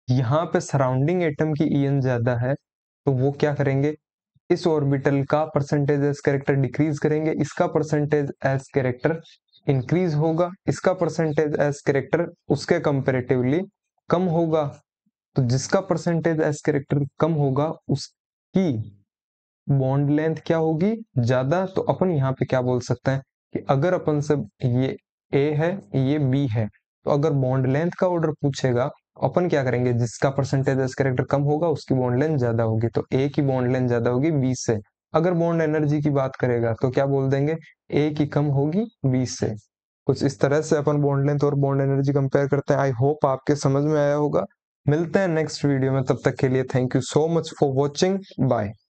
यहाँ पे सराउंडिंग एटम की ईएन ज्यादा है तो वो क्या करेंगे, इस ऑर्बिटल का परसेंटेज एज कैरेक्टर डिक्रीज करेंगे, इसका परसेंटेज एज कैरेक्टर इंक्रीज होगा, इसका परसेंटेज एज कैरेक्टर उसके कंपेरेटिवली कम होगा। तो जिसका परसेंटेज एज कैरेक्टर कम होगा उसकी बॉन्ड लेंथ क्या होगी, ज्यादा। तो अपन यहाँ पे क्या बोल सकते हैं कि अगर अपन से ये ए है ये बी है, तो अगर बॉन्ड लेंथ का ऑर्डर पूछेगा अपन क्या करेंगे, जिसका परसेंटेज एज कैरेक्टर कम होगा उसकी बॉन्ड लेंथ ज्यादा होगी, तो ए की बॉन्ड लेंथ ज्यादा होगी बी से। अगर बॉन्ड एनर्जी की बात करेगा तो क्या बोल देंगे, ए की कम होगी बी से। कुछ इस तरह से अपन बॉन्ड लेंथ और बॉन्ड एनर्जी कंपेयर करते हैं। आई होप आपके समझ में आया होगा। मिलते हैं नेक्स्ट वीडियो में, तब तक के लिए thank you so much for watching, bye.